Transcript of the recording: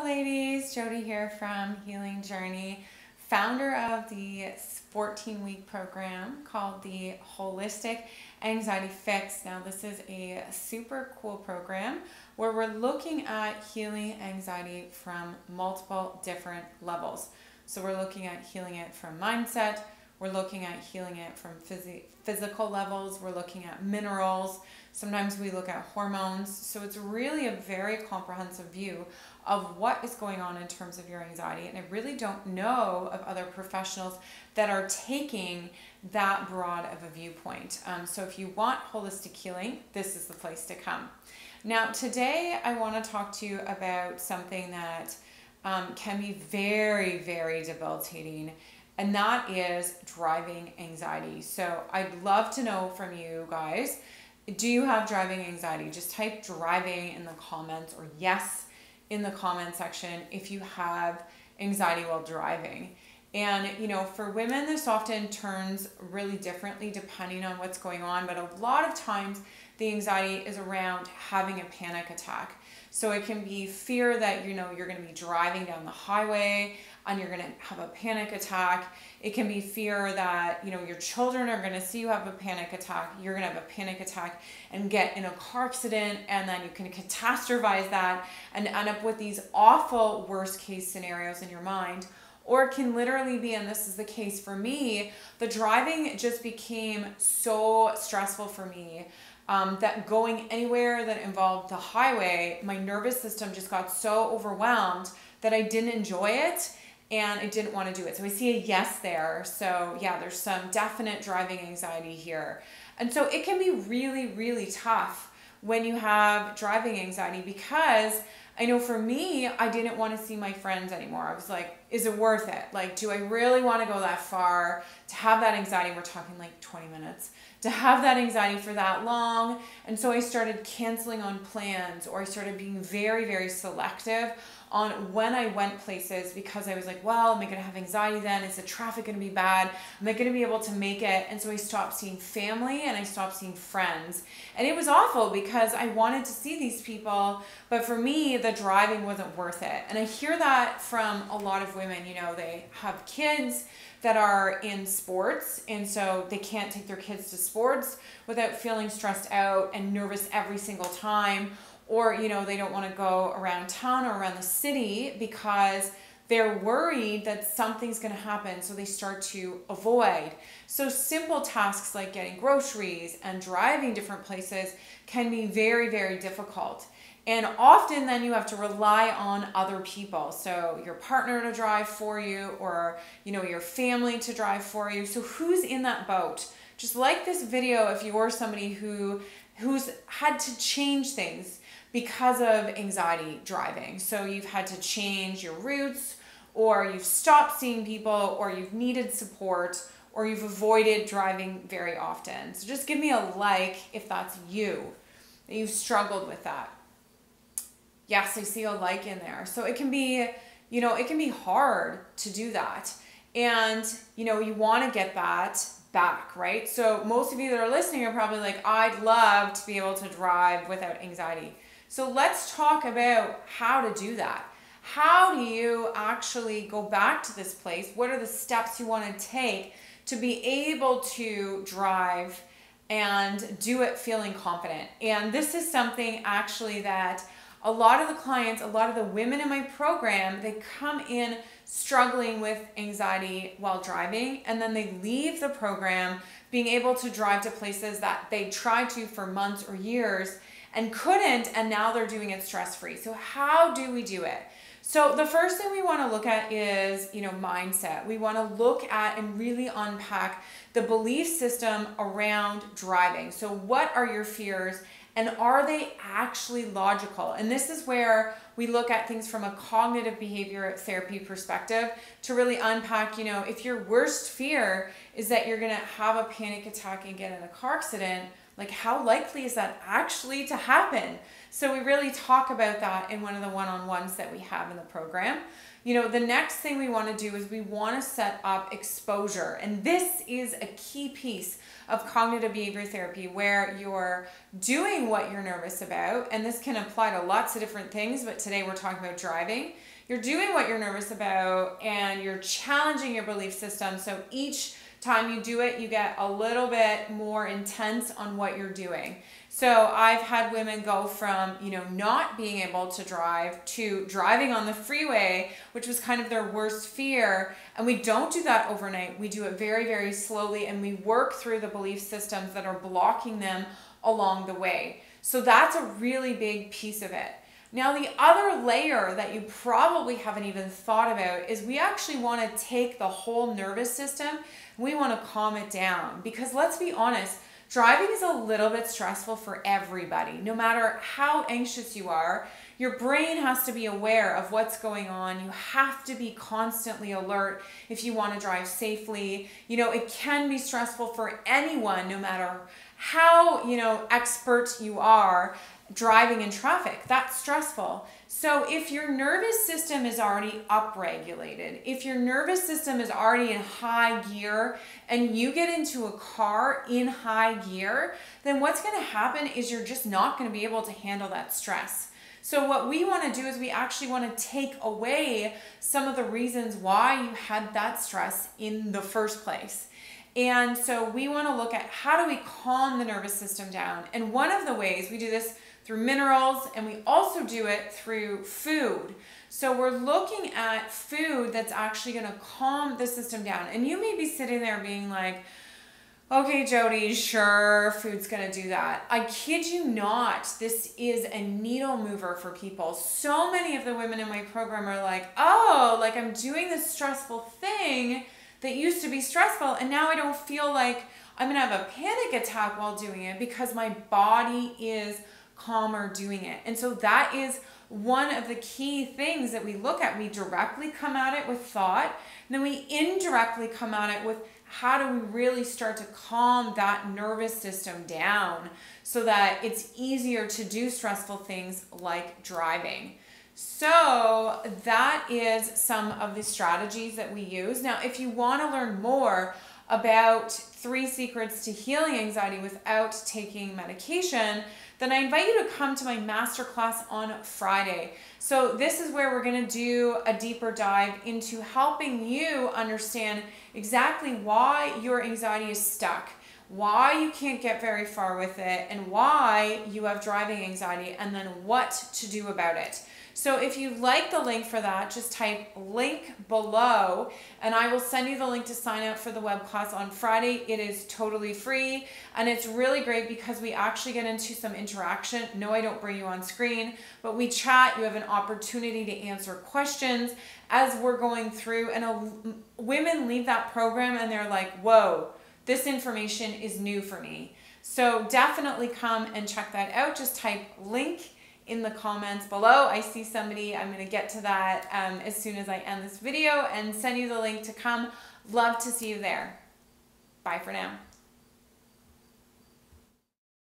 ladies, Jody here from Healing Journey, founder of the 14-week program called the Holistic Anxiety Fix. Now this is a super cool program where we're looking at healing anxiety from multiple different levels. So we're looking at healing it from mindset, we're looking at healing it from physical levels, we're looking at minerals, sometimes we look at hormones. So it's really a very comprehensive view of what is going on in terms of your anxiety. And I really don't know of other professionals that are taking that broad of a viewpoint. So if you want holistic healing, this is the place to come. Now today I want to talk to you about something that can be very, very debilitating, and that is driving anxiety. So I'd love to know from you guys, do you have driving anxiety? Just type driving in the comments, or yes in the comment section if you have anxiety while driving. And you know, for women this often turns really differently depending on what's going on, but a lot of times the anxiety is around having a panic attack. So it can be fear that you're going to be driving down the highway and you're going to have a panic attack. It can be fear that your children are going to see you have a panic attack. You're going to have a panic attack and get in a car accident, and then you can catastrophize that and end up with these awful worst case scenarios in your mind. Or it can literally be, and this is the case for me, the driving just became so stressful for me that going anywhere that involved the highway, my nervous system just got so overwhelmed that I didn't enjoy it and I didn't want to do it. So I see a yes there. So yeah, there's some definite driving anxiety here. And so it can be really, really tough when you have driving anxiety, because I know for me, I didn't want to see my friends anymore. I was like, is it worth it? Like, do I really want to go that far to have that anxiety? We're talking like 20 minutes to have that anxiety for that long. And so I started canceling on plans, or I started being very, very selective on when I went places, because I was like, well, am I going to have anxiety then? Is the traffic going to be bad? Am I going to be able to make it? And so I stopped seeing family and I stopped seeing friends. And it was awful because I wanted to see these people, but for me, the driving wasn't worth it. And I hear that from a lot of women. They have kids that are in sports, and so they can't take their kids to sports without feeling stressed out and nervous every single time. Or, they don't want to go around town or around the city because they're worried that something's going to happen, so they start to avoid. So simple tasks like getting groceries and driving different places can be very, very difficult. And often then you have to rely on other people. So your partner to drive for you, or your family to drive for you. So who's in that boat? Just like this video if you're somebody who's had to change things because of anxiety driving. So you've had to change your routes, or you've stopped seeing people, or you've needed support, or you've avoided driving very often. So just give me a like if that's you, that you've struggled with that. Yes, I see a like in there. So it can be, it can be hard to do that. And, you want to get that back, right? So most of you that are listening are probably like, I'd love to be able to drive without anxiety. So let's talk about how to do that. How do you actually go back to this place? What are the steps you want to take to be able to drive and do it feeling confident? And this is something actually that a lot of the clients, a lot of the women in my program, they come in struggling with anxiety while driving, and then they leave the program being able to drive to places that they tried to for months or years and couldn't, and now they're doing it stress-free. So how do we do it? So the first thing we want to look at is, mindset. We want to look at and really unpack the belief system around driving. So what are your fears? And are they actually logical? And this is where we look at things from a cognitive behavior therapy perspective to really unpack, if your worst fear is that you're going to have a panic attack and get in a car accident, Like, how likely is that actually to happen? So we really talk about that in one of the one-on-ones that we have in the program. The next thing we want to do is we want to set up exposure. And this is a key piece of cognitive behavior therapy, where you're doing what you're nervous about. And this can apply to lots of different things, but today we're talking about driving. You're doing what you're nervous about and you're challenging your belief system. So each time you do it, you get a little bit more intense on what you're doing. So I've had women go from, not being able to drive to driving on the freeway, which was kind of their worst fear. And we don't do that overnight. We do it very, very slowly, and we work through the belief systems that are blocking them along the way. So that's a really big piece of it. Now, the other layer that you probably haven't even thought about is we actually want to take the whole nervous system. We want to calm it down, because let's be honest, driving is a little bit stressful for everybody. No matter how anxious you are, your brain has to be aware of what's going on. You have to be constantly alert if you want to drive safely. It can be stressful for anyone, no matter how, expert you are driving in traffic. That's stressful. So if your nervous system is already upregulated, if your nervous system is already in high gear and you get into a car in high gear, then what's going to happen is you're just not going to be able to handle that stress. So what we want to do is we actually want to take away some of the reasons why you had that stress in the first place. And so we want to look at how do we calm the nervous system down. And one of the ways we do this through minerals, and we also do it through food. So we're looking at food that's actually going to calm the system down. And you may be sitting there being like, okay, Jody, sure, food's going to do that. I kid you not, this is a needle mover for people. So many of the women in my program are like, oh, like I'm doing this stressful thing that used to be stressful, and now I don't feel like I'm going to have a panic attack while doing it because my body is calmer doing it. And so that is one of the key things that we look at. We directly come at it with thought, and then we indirectly come at it with how do we really start to calm that nervous system down so that it's easier to do stressful things like driving. So that is some of the strategies that we use. Now, if you want to learn more about 3 secrets to healing anxiety without taking medication, then I invite you to come to my masterclass on Friday. So this is where we're going to do a deeper dive into helping you understand exactly why your anxiety is stuck, why you can't get very far with it, and why you have driving anxiety, and then what to do about it. So if you like the link for that, just type link below and I will send you the link to sign up for the web class on Friday. It is totally free, and it's really great because we actually get into some interaction. No, I don't bring you on screen, but we chat. You have an opportunity to answer questions as we're going through, and women leave that program and they're like, whoa, this information is new for me. So definitely come and check that out. Just type link in the comments below. I see somebody. I'm going to get to that as soon as I end this video and send you the link to come. Love to see you there. Bye for now.